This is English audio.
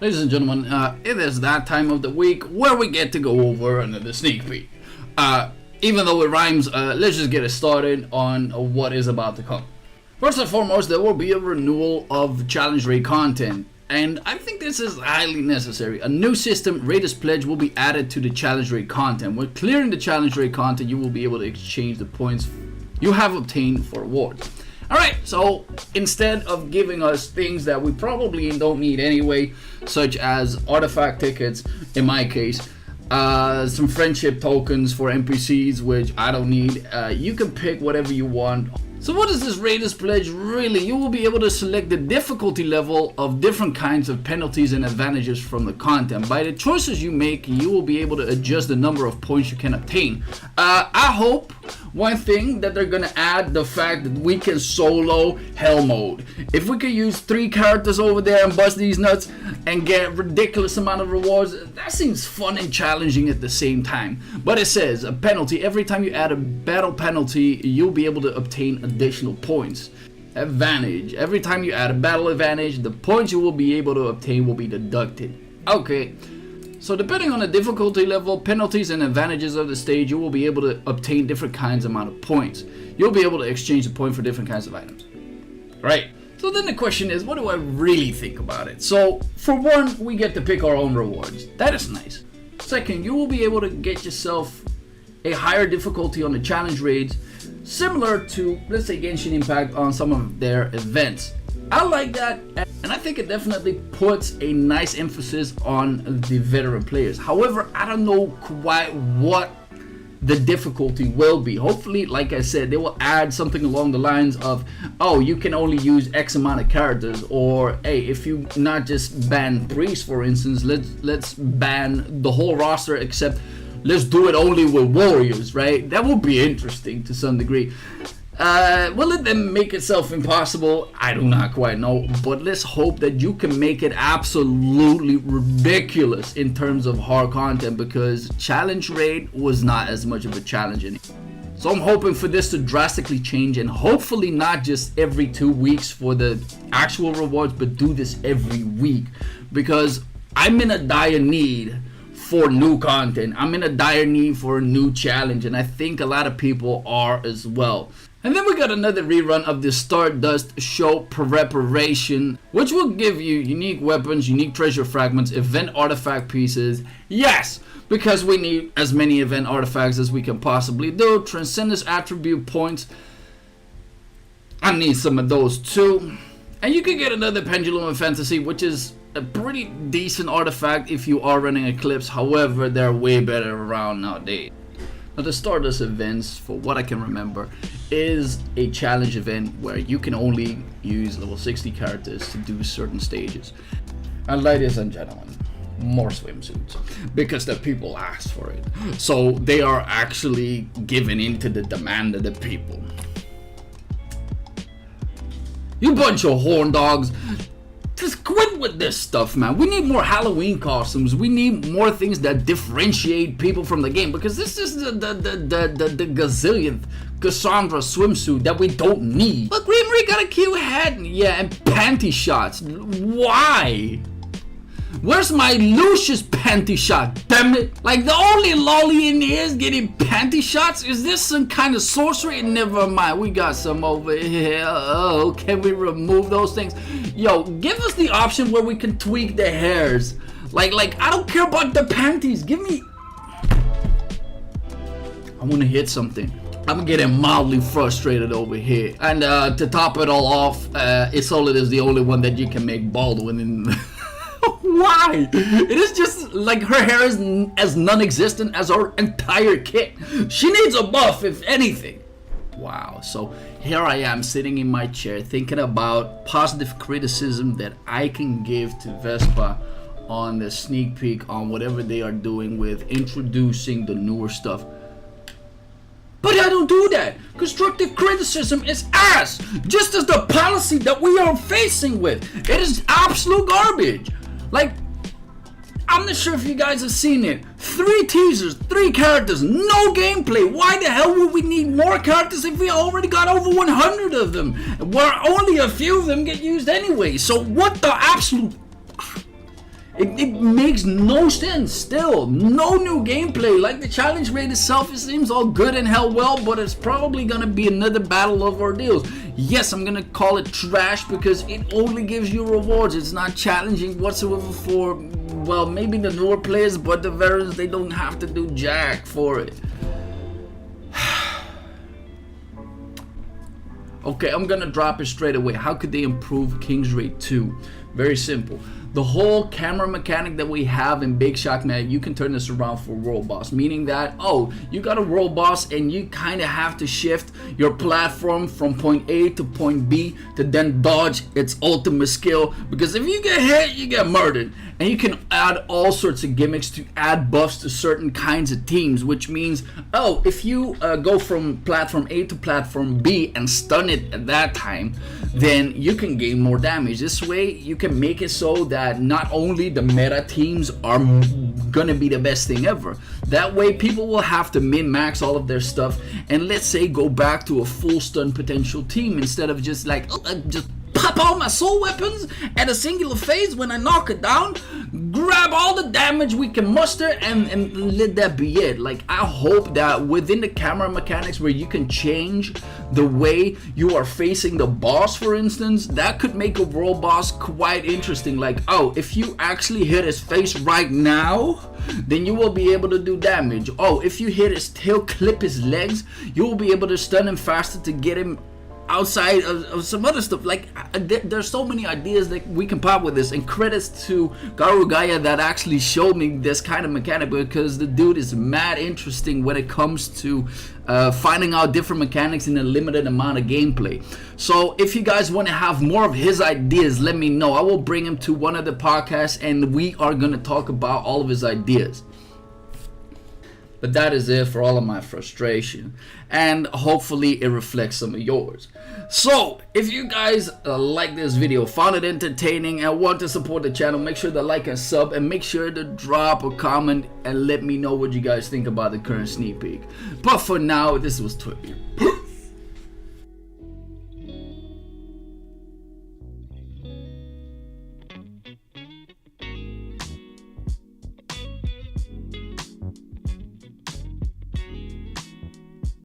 Ladies and gentlemen, it is that time of the week where we get to go over another sneak peek. Even though it rhymes, let's just get it started on what is about to come. First and foremost, there will be a renewal of challenge raid content, and I think this is highly necessary. A new system, Raiders Pledge, will be added to the challenge raid content. When clearing the challenge raid content, you will be able to exchange the points you have obtained for rewards. Alright, so instead of giving us things that we probably don't need anyway, such as artifact tickets, in my case, some friendship tokens for NPCs, which I don't need, you can pick whatever you want. So what is this Raiders Pledge really? You will be able to select the difficulty level of different kinds of penalties and advantages from the content. By the choices you make, you will be able to adjust the number of points you can obtain. I hope one thing that they're gonna add, the fact that we can solo hell mode. If we could use 3 characters over there and bust these nuts and get ridiculous amount of rewards, that seems fun and challenging at the same time. But it says a penalty, every time you add a battle penalty, you'll be able to obtain additional points. Advantage, every time you add a battle advantage, the points you will be able to obtain will be deducted. Okay. So depending on the difficulty level, penalties and advantages of the stage, you will be able to obtain different kinds amount of points. You'll be able to exchange the point for different kinds of items. Right? So then the question is, what do I really think about it? So for one, we get to pick our own rewards. That is nice. Second, you will be able to get yourself a higher difficulty on the challenge raids, similar to, let's say, Genshin Impact on some of their events. I like that, and I think it definitely puts a nice emphasis on the veteran players. However, I don't know quite what the difficulty will be. Hopefully, like I said, they will add something along the lines of, oh, you can only use X amount of characters, or hey, if you not just ban priests, for instance, let's ban the whole roster, except let's do it only with warriors, right? That would be interesting to some degree. Will it then make itself impossible? I do not quite know, but let's hope that you can make it absolutely ridiculous in terms of hard content, because challenge raid was not as much of a challenge anymore. So I'm hoping for this to drastically change, and hopefully not just every 2 weeks for the actual rewards, but do this every week, because I'm in a dire need for new content. I'm in a dire need for a new challenge, and I think a lot of people are as well. And then we got another rerun of the Stardust Show Preparation, which will give you unique weapons, unique treasure fragments, event artifact pieces. Yes, because we need as many event artifacts as we can possibly do. Transcendence attribute points, I need some of those too. And you can get another Pendulum of Fantasy, which is a pretty decent artifact if you are running Eclipse. However, they're way better around nowadays. Now, the Stardust events, for what I can remember, is a challenge event where you can only use level 60 characters to do certain stages. And ladies and gentlemen, more swimsuits, because the people asked for it. So they are actually giving in to the demand of the people. You bunch of horn dogs. Just quit with this stuff, man. We need more Halloween costumes. We need more things that differentiate people from the game, because this is the gazillionth Cassandra swimsuit that we don't need. Look, Green Marie got a cute head, yeah, and panty shots. Why? Where's my Lucius panty shot? Damn it! Like, the only lolly in here is getting panty shots? Is this some kind of sorcery? Never mind, we got some over here. Oh, can we remove those things? Yo, give us the option where we can tweak the hairs. Like, I don't care about the panties. Give me... I want to hit something. I'm getting mildly frustrated over here. And to top it all off, Isolde is the only one that you can make bald within... Why? It is just like her hair is as non-existent as our entire kit. She needs a buff, if anything. Wow, so here I am sitting in my chair thinking about positive criticism that I can give to Vespa on the sneak peek, on whatever they are doing with introducing the newer stuff. But I don't do that. Constructive criticism is ass, just as the policy that we are facing with. It is absolute garbage. Like, I'm not sure if you guys have seen it. 3 teasers, 3 characters, no gameplay. Why the hell would we need more characters if we already got over 100 of them? Where only a few of them get used anyway. So what the absolute... It makes no sense still. No new gameplay. Like the challenge rate itself, it seems all good and hell well, but it's probably gonna be another battle of ordeals. Yes, I'm gonna call it trash because it only gives you rewards. It's not challenging whatsoever for, well, maybe the newer players, but the veterans, they don't have to do jack for it. Okay, I'm gonna drop it straight away. How could they improve King's Raid 2? Very simple. The whole camera mechanic that we have in Big Shock, man, you can turn this around for World Boss. Meaning that, oh, you got a World Boss and you kind of have to shift your platform from point A to point B to then dodge its ultimate skill. Because if you get hit, you get murdered. And you can add all sorts of gimmicks to add buffs to certain kinds of teams. Which means, oh, if you go from platform A to platform B and stun it at that time, then you can gain more damage. This way, you can make it so that not only the meta teams are gonna be the best thing ever. That way, people will have to min-max all of their stuff and let's say go back to a full stun potential team instead of just like, just pop all my soul weapons at a singular phase. When I knock it down, grab all the damage we can muster and let that be it. Like, I hope that within the camera mechanics where you can change the way you are facing the boss, for instance, that could make a world boss quite interesting. Like, oh, if you actually hit his face right now, then you will be able to do damage. Oh, if you hit his tail, clip his legs, you will be able to stun him faster to get him outside of some other stuff. Like, there's so many ideas that we can pop with this, and credits to Garugaya that actually showed me this kind of mechanic, because the dude is mad interesting when it comes to finding out different mechanics in a limited amount of gameplay. So if you guys want to have more of his ideas, let me know. I will bring him to one of the podcasts and we are going to talk about all of his ideas. But that is it for all of my frustration, and hopefully it reflects some of yours. So if you guys like this video, found it entertaining, and want to support the channel, make sure to like and sub, and make sure to drop a comment and let me know what you guys think about the current sneak peek. But for now, this was Twitty.